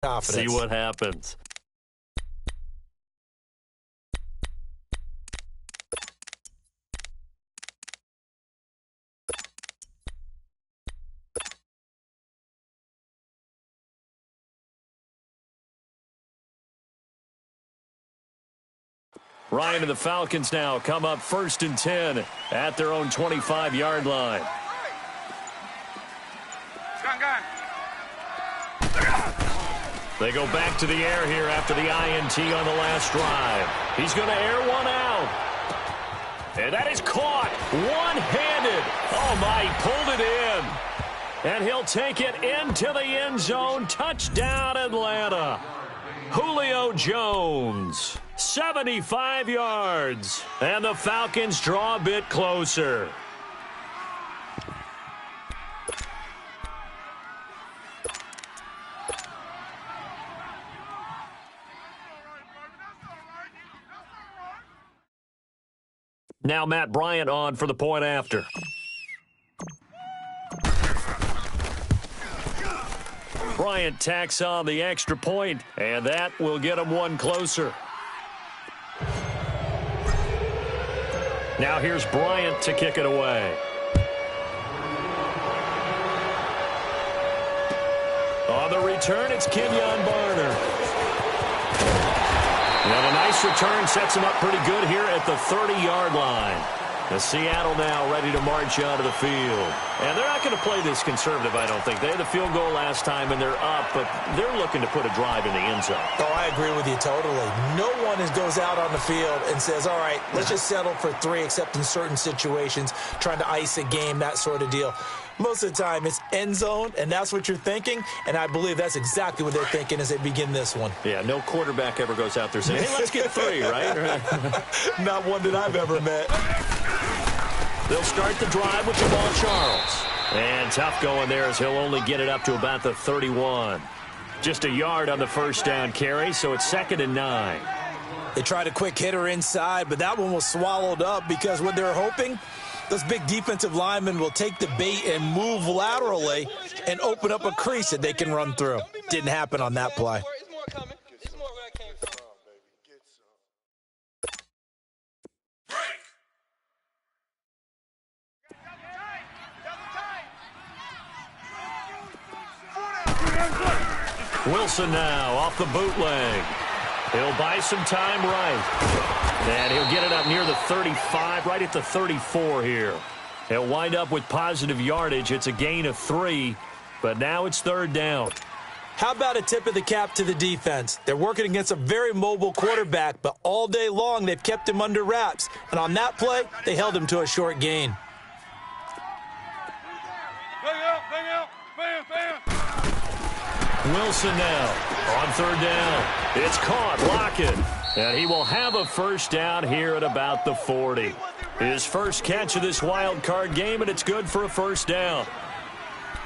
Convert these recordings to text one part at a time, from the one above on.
confidence. See what happens. Ryan and the Falcons now come up 1st and 10 at their own 25-yard line. They go back to the air here after the INT on the last drive. He's going to air one out. And that is caught one-handed. Oh, my, he pulled it in. And he'll take it into the end zone. Touchdown, Atlanta. Julio Jones, 75 yards. And the Falcons draw a bit closer. Now Matt Bryant on for the point after. Bryant tacks on the extra point, and that will get him one closer. Now here's Bryant to kick it away. On the return, it's Kenyon Barner. And a nice return sets him up pretty good here at the 30-yard line. The Seattle now ready to march onto the field. And they're not going to play this conservative, I don't think. They had the field goal last time, and they're up, but they're looking to put a drive in the end zone. Oh, I agree with you totally. No one goes out on the field and says, all right, let's just settle for 3, except in certain situations, trying to ice a game, that sort of deal. Most of the time, it's end zone, and that's what you're thinking, and I believe that's exactly what they're thinking as they begin this one. Yeah, no quarterback ever goes out there saying, hey, let's get 3, right? Not one that I've ever met. They'll start the drive with Jamal Charles. And tough going there as he'll only get it up to about the 31. Just a yard on the first down carry, so it's 2nd and 9. They tried a quick hitter inside, but that one was swallowed up because what they're hoping, those big defensive linemen will take the bait and move laterally and open up a crease that they can run through. Didn't happen on that play. Wilson now off the bootleg. He'll buy some time right. And he'll get it up near the 35, right at the 34 here. He'll wind up with positive yardage. It's a gain of 3, but now it's 3rd down. How about a tip of the cap to the defense? They're working against a very mobile quarterback, but all day long they've kept him under wraps. And on that play, they held him to a short gain. Wilson now on 3rd down. It's caught, Lockett. And he will have a first down here at about the 40. His first catch of this wild card game, and it's good for a first down.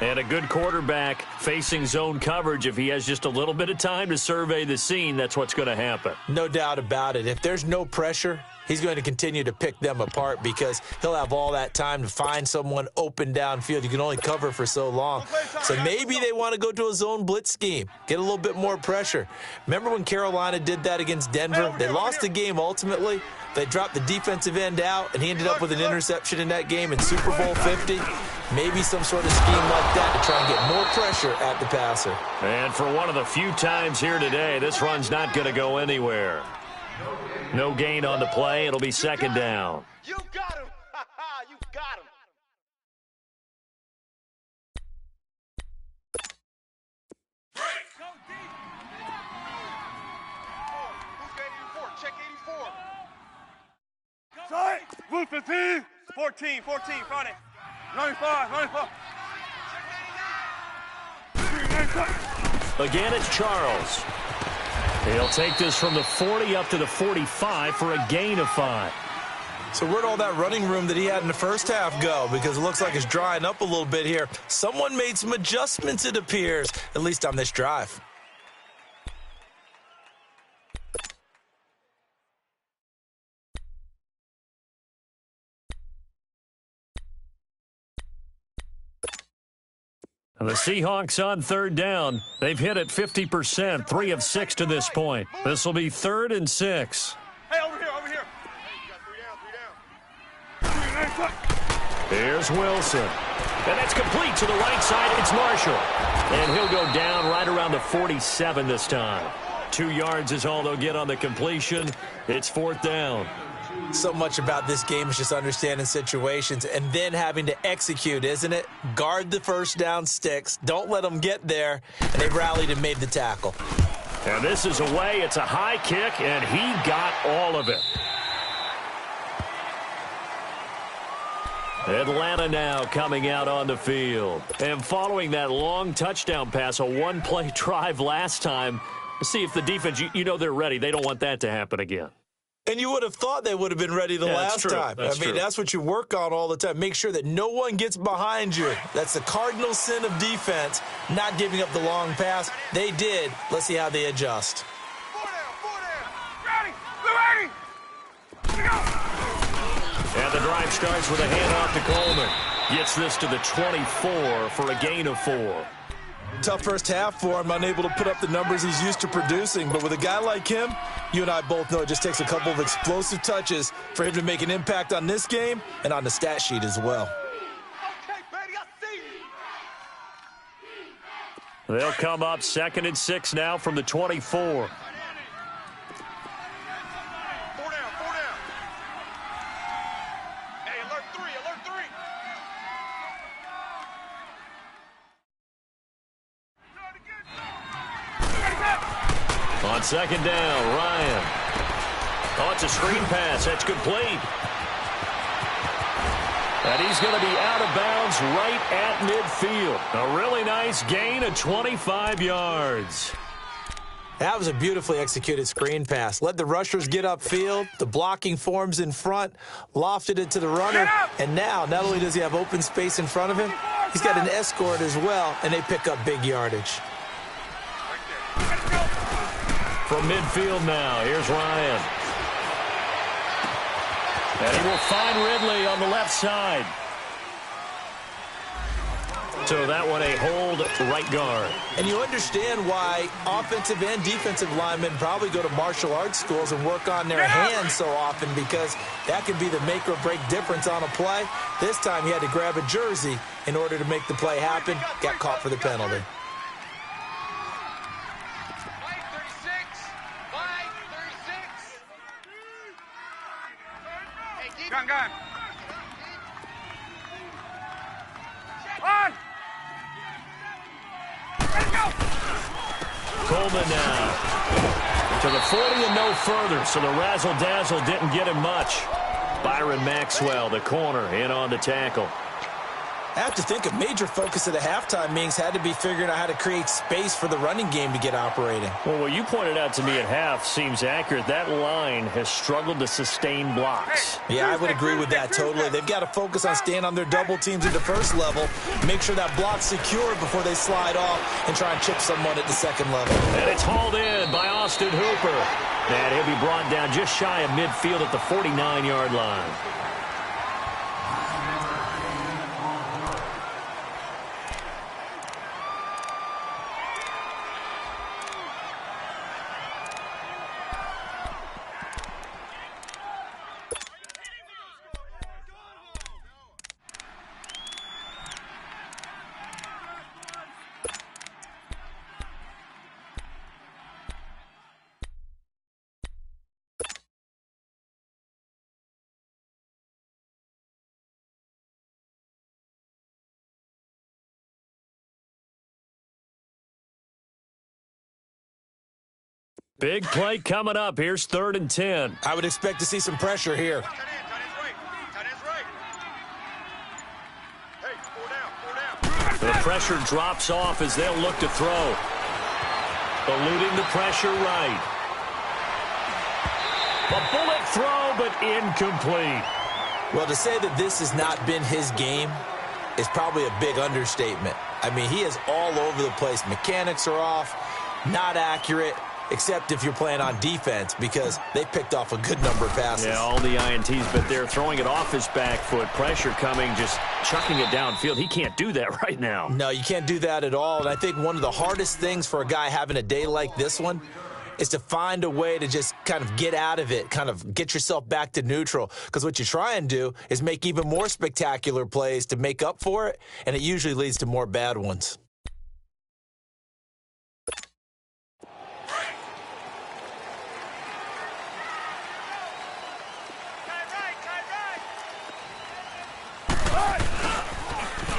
And a good quarterback facing zone coverage. If he has just a little bit of time to survey the scene, that's what's going to happen. No doubt about it. If there's no pressure, he's going to continue to pick them apart because he'll have all that time to find someone open downfield. You can only cover for so long. So maybe they want to go to a zone blitz scheme, get a little bit more pressure. Remember when Carolina did that against Denver? They lost the game ultimately. They dropped the defensive end out, and he ended up with an interception in that game in Super Bowl 50. Maybe some sort of scheme like that to try and get more pressure at the passer. And for one of the few times here today, this run's not going to go anywhere. No gain on the play. It'll be 2nd down. You got him. You got him. Who's 84? Check 84. Sorry. Blue 15. 14, front it. 95. Again, it's Charles. He'll take this from the 40 up to the 45 for a gain of 5. So where'd all that running room that he had in the first half go? Because it looks like it's drying up a little bit here. Someone made some adjustments, it appears, at least on this drive. And the Seahawks on third down. They've hit it 50%, 3 of 6 to this point. This will be 3rd and 6. Hey, over here, over here. Hey, you got 3 down. Here's Wilson. And that's complete to the right side. It's Marshall. And he'll go down right around the 47 this time. 2 yards is all they'll get on the completion. It's 4th down. So much about this game is just understanding situations and then having to execute, isn't it? Guard the first down sticks. Don't let them get there. And they rallied and made the tackle. And this is away. It's a high kick, and he got all of it. Atlanta now coming out on the field. And following that long touchdown pass, a one-play drive last time, let's see if the defense, you know they're ready. They don't want that to happen again. And you would have thought they would have been ready the last time. That's what you work on all the time. Make sure that no one gets behind you. That's the cardinal sin of defense, not giving up the long pass. They did. Let's see how they adjust. 4 down. Ready. We're ready. Go. And the drive starts with a handoff to Coleman. Gets this to the 24 for a gain of 4. Tough first half for him, unable to put up the numbers he's used to producing. But with a guy like him, you and I both know it just takes a couple of explosive touches for him to make an impact on this game and on the stat sheet as well. Okay, baby, I see you. They'll come up 2nd and 6 now from the 24. 4 down. Hey, alert 3. On 2nd down, Ryan. Oh, it's a screen pass. That's complete. And he's going to be out of bounds right at midfield. A really nice gain of 25 yards. That was a beautifully executed screen pass. Let the rushers get upfield. The blocking forms in front, lofted it to the runner. And now, not only does he have open space in front of him, he's got an escort as well, and they pick up big yardage. From midfield now, here's Ryan. And he will find Ridley on the left side. So that one a hold right guard. And you understand why offensive and defensive linemen probably go to martial arts schools and work on their hands so often, because that can be the make or break difference on a play. This time he had to grab a jersey in order to make the play happen. Got caught for the penalty. Gun. On. Let's go. Coleman now to the 40 and no further, so the razzle-dazzle didn't get him much. Byron Maxwell, the corner, in on the tackle. I have to think a major focus of the halftime meetings had to be figuring out how to create space for the running game to get operating. Well, what you pointed out to me at half seems accurate. That line has struggled to sustain blocks. Yeah, I would agree with that totally. They've got to focus on staying on their double teams at the first level, make sure that block's secure before they slide off and try and chip someone at the second level. And it's hauled in by Austin Hooper. And he'll be brought down just shy of midfield at the 49-yard line. Big play coming up. Here's 3rd and 10. I would expect to see some pressure here. Tight end's right. Hey, 4 down. The pressure drops off as they'll look to throw. Eluding the pressure right. A bullet throw, but incomplete. Well, to say that this has not been his game is probably a big understatement. I mean, he is all over the place. Mechanics are off, not accurate. except if you're playing on defense, because they picked off a good number of passes. Yeah, all the INTs, but they're throwing it off his back foot. Pressure coming, just chucking it downfield. He can't do that right now. No, you can't do that at all. And I think one of the hardest things for a guy having a day like this one is to find a way to just kind of get out of it, kind of get yourself back to neutral. Because what you try and do is make even more spectacular plays to make up for it, and it usually leads to more bad ones.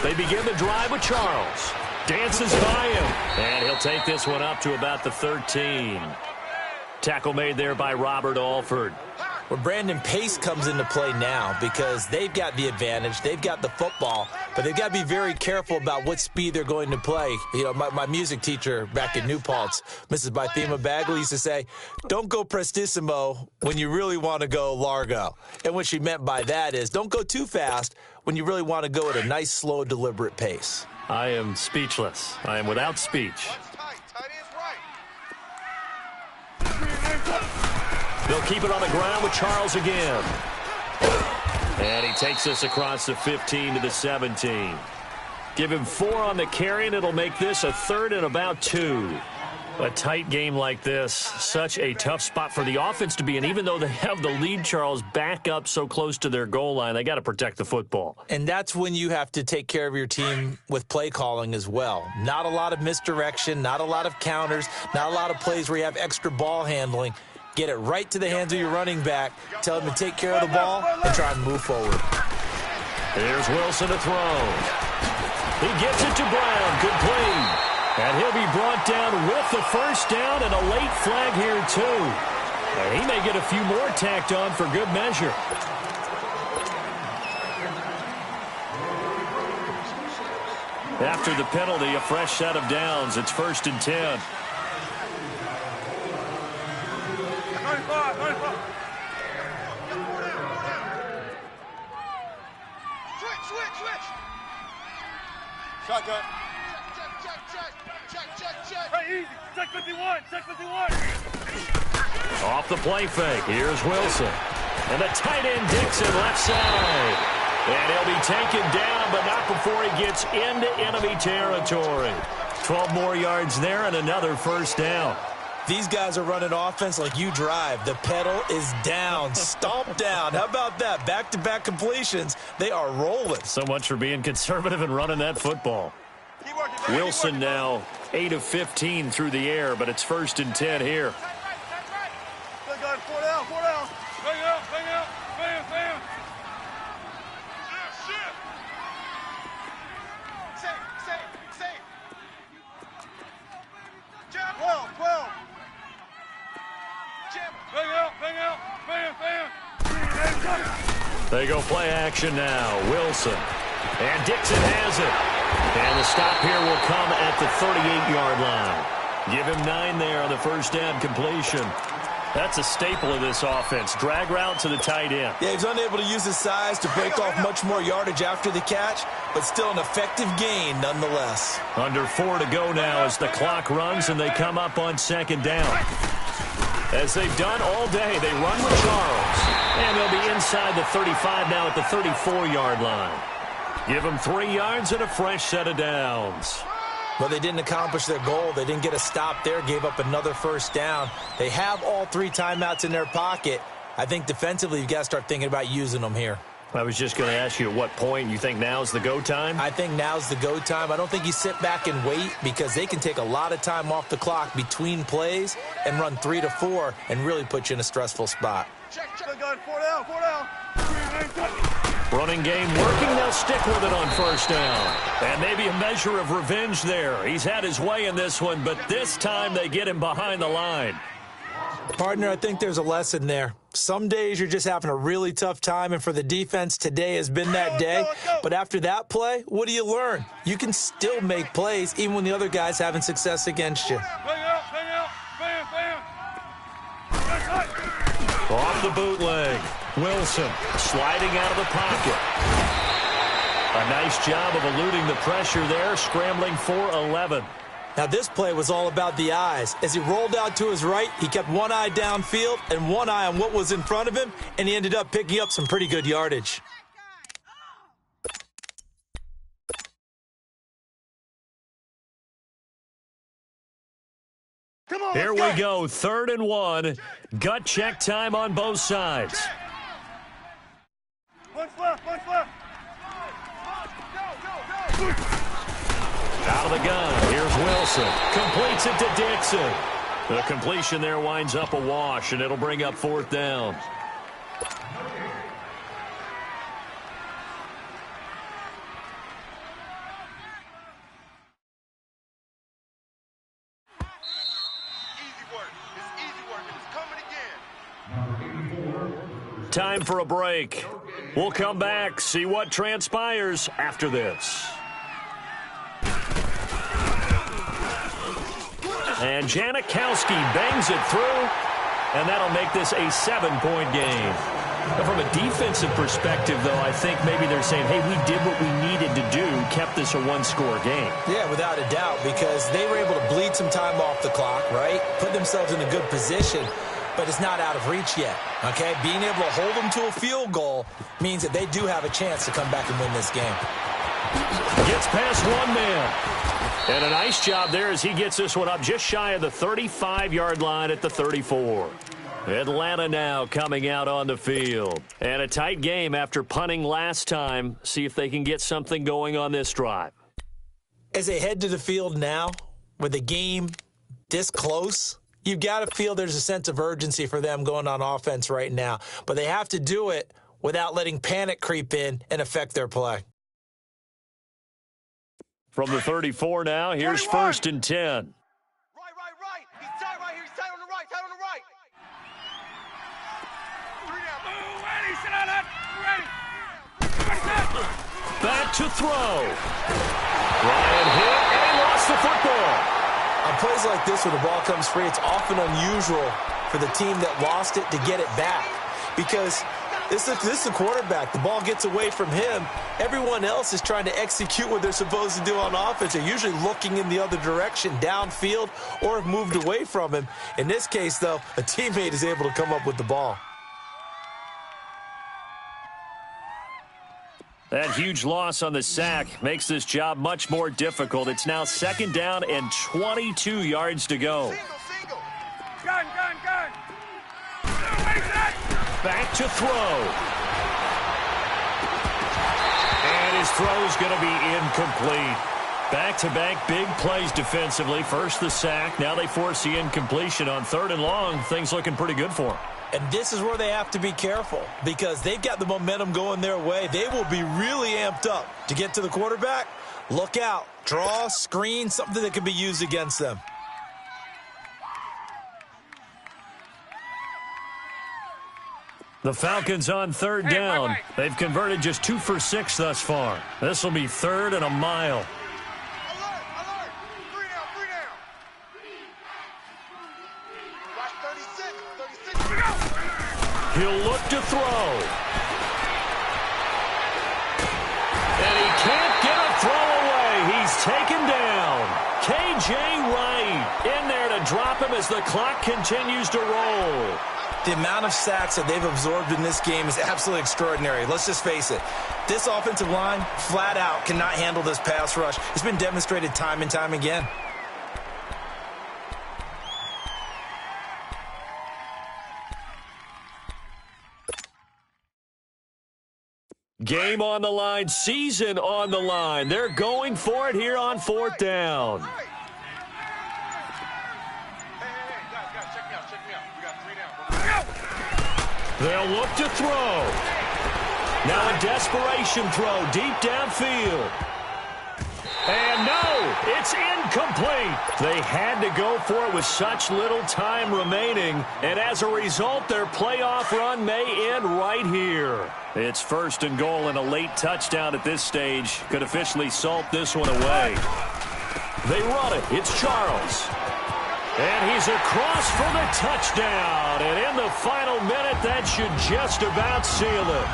They begin the drive with Charles. Dances by him. And he'll take this one up to about the 13. Tackle made there by Robert Alford. Well, Brandon, pace comes into play now because they've got the advantage. They've got the football, but they've got to be very careful about what speed they're going to play. You know, my music teacher back in New Paltz, Mrs. Bythema Bagley, used to say, don't go prestissimo when you really want to go largo. And what she meant by that is don't go too fast when you really want to go at a nice, slow, deliberate pace. I am speechless. I am without speech. They'll keep it on the ground with Charles again. And he takes this across the 15 to the 17. Give him 4 on the carry, and it'll make this a 3rd and about 2. A tight game like this, such a tough spot for the offense to be in. Even though they have the lead, Charles, back up so close to their goal line, they got to protect the football. And that's when you have to take care of your team with play calling as well. Not a lot of misdirection, not a lot of counters, not a lot of plays where you have extra ball handling. Get it right to the hands of your running back, tell him to take care of the ball, and try and move forward. Here's Wilson to throw. He gets it to Brown. Good play. And he'll be brought down with the first down and a late flag here, too. And he may get a few more tacked on for good measure. After the penalty, a fresh set of downs. It's 1st and 10. 95, 95. Switch. Shotgun. Check. Hey, easy. Check 51. Off the play fake. Here's Wilson. And the tight end Dixon left side. And he'll be taken down, but not before he gets into enemy territory. 12 more yards there and another first down. These guys are running offense like you drive. The pedal is down, stomped down. How about that? Back-to-back completions. They are rolling. So much for being conservative and running that football. Wilson now 8 of 15 through the air, but it's 1st and 10 here. Good guy, 4 down. Bang out. Bam. Safe. 12. Bang out. Bam. They go play action now. Wilson. And Dixon has it. And the stop here will come at the 38-yard line. Give him 9 there on the first down completion. That's a staple of this offense. Drag route to the tight end. Yeah, he's unable to use his size to break off much more yardage after the catch, but still an effective gain nonetheless. Under 4 to go now as the clock runs and they come up on 2nd down. As they've done all day, they run with Charles. And they'll be inside the 35 now at the 34-yard line. Give them 3 yards and a fresh set of downs. Well, they didn't accomplish their goal. They didn't get a stop there, gave up another first down. They have all 3 timeouts in their pocket. I think defensively you've got to start thinking about using them here. I was just going to ask you at what point you think now's the go time? I think now's the go time. I don't think you sit back and wait because they can take a lot of time off the clock between plays and run 3 to 4 and really put you in a stressful spot. Check. Good guy, 4 down. Running game working. They'll stick with it on first down. And maybe a measure of revenge there. He's had his way in this one, but this time they get him behind the line. Partner, I think there's a lesson there. Some days you're just having a really tough time, and for the defense, today has been that day. But after that play, what do you learn? You can still make plays even when the other guy's having success against you. Bang out. Bam. Off the bootleg. Wilson sliding out of the pocket. A nice job of eluding the pressure there, scrambling for 11. Now, this play was all about the eyes. As he rolled out to his right, he kept one eye downfield and one eye on what was in front of him, and he ended up picking up some pretty good yardage. Here we go, 3rd and 1. Gut check time on both sides. Punch left, punch left. Out of the gun, here's Wilson. Completes it to Dixon. The completion there winds up a wash, and it'll bring up 4th down. Time for a break. We'll come back, see what transpires after this. And Janikowski bangs it through, and that'll make this a 7-point game. But from a defensive perspective, though, I think maybe they're saying, hey, we did what we needed to do, kept this a one-score game. Yeah, without a doubt, because they were able to bleed some time off the clock, right? Put themselves in a good position, but it's not out of reach yet, okay? Being able to hold them to a field goal means that they do have a chance to come back and win this game. Gets past one man. And a nice job there as he gets this one up just shy of the 35-yard line at the 34. Atlanta now coming out on the field. And a tight game after punting last time. See if they can get something going on this drive. As they head to the field now, with the game this close, you've got to feel there's a sense of urgency for them going on offense right now. But they have to do it without letting panic creep in and affect their play. From the 34 now, here's 21. 1st and 10. Right. He's tight right here. He's tight on the right. Tight on the right. 3 down. Move, ready. Sit on that. Ready. Back to throw. Ryan hit, and he lost the football. On plays like this where the ball comes free, it's often unusual for the team that lost it to get it back. Because this is the quarterback. The ball gets away from him. Everyone else is trying to execute what they're supposed to do on offense. They're usually looking in the other direction, downfield, or have moved away from him. In this case, though, a teammate is able to come up with the ball. That huge loss on the sack makes this job much more difficult. It's now 2nd down and 22 yards to go. Single. Gun. Back to throw. And his throw's going to be incomplete. Back-to-back big plays defensively. First the sack. Now they force the incompletion on 3rd and long. Things looking pretty good for him. And this is where they have to be careful because they've got the momentum going their way. They will be really amped up to get to the quarterback. Look out. Draw, screen, something that can be used against them. The Falcons on 3rd down. Wait. They've converted just 2 for 6 thus far. This will be 3rd and a mile. Alert. 3 down. Watch 36. Here we go. He'll look to throw. And he can't get a throw away. He's taken down. K.J. Wright in there to drop him as the clock continues to roll. The amount of sacks that they've absorbed in this game is absolutely extraordinary. Let's just face it. This offensive line, flat out, cannot handle this pass rush. It's been demonstrated time and time again. Game on the line, season on the line. They're going for it here on 4th down. Hey, guys, check me out. We got 3 down. They'll look to throw. Now a desperation throw deep downfield. And no, it's incomplete. They had to go for it with such little time remaining. And as a result, their playoff run may end right here. It's 1st and goal and a late touchdown at this stage could officially salt this one away. They run it. It's Charles. And he's across for the touchdown. And in the final minute, that should just about seal it.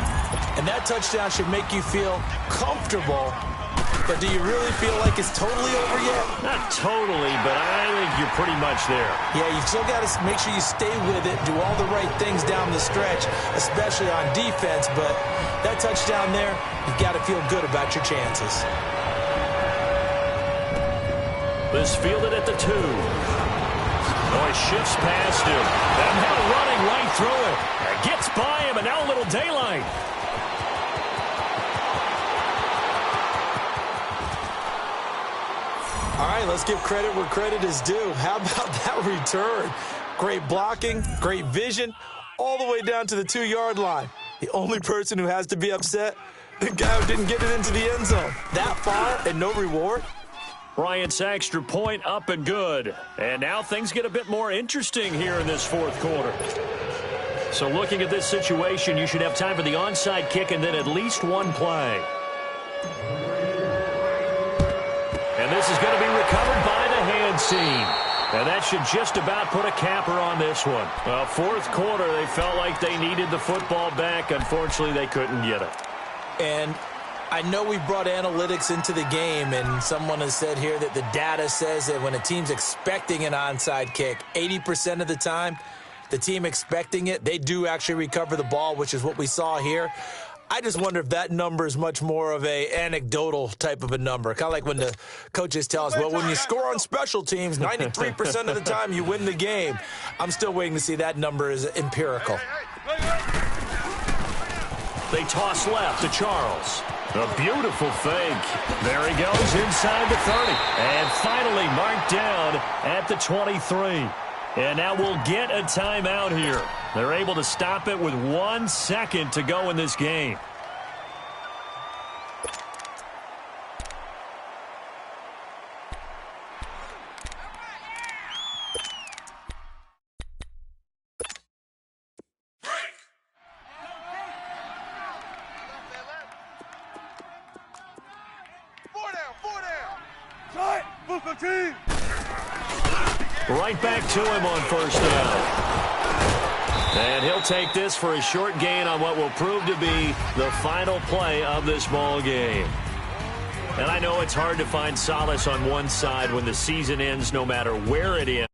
And that touchdown should make you feel comfortable But do you really feel like it's totally over yet? Not totally, but I think you're pretty much there. Yeah, you still got to make sure you stay with it, do all the right things down the stretch, especially on defense. But that touchdown there, you've got to feel good about your chances. This fielded at the 2. Oh, he shifts past him. And now running right through it. Gets by him, and now a little daylight. All right, let's give credit where credit is due. How about that return? Great blocking, great vision, all the way down to the 2-yard line. The only person who has to be upset, the guy who didn't get it into the end zone. That far and no reward? Bryant's extra point up and good. And now things get a bit more interesting here in this fourth quarter. So looking at this situation, you should have time for the onside kick and then at least one play. And this is going to be recovered by the hand seam. And that should just about put a capper on this one. Fourth quarter, they felt like they needed the football back. Unfortunately, they couldn't get it. And I know we brought analytics into the game, and someone has said here that the data says that when a team's expecting an onside kick, 80% of the time, the team expecting it, they do actually recover the ball, which is what we saw here. I just wonder if that number is much more of a anecdotal type of a number. Kind of like when the coaches tell us, well, when you score on special teams, 93% of the time you win the game. I'm still waiting to see that number is empirical. They toss left to Charles. A beautiful fake. There he goes inside the 30. And finally marked down at the 23. And now we'll get a timeout here. They're able to stop it with 1 second to go in this game. Right back to him on first down. And he'll take this for a short gain on what will prove to be the final play of this ball game. And I know it's hard to find solace on one side when the season ends, no matter where it ends.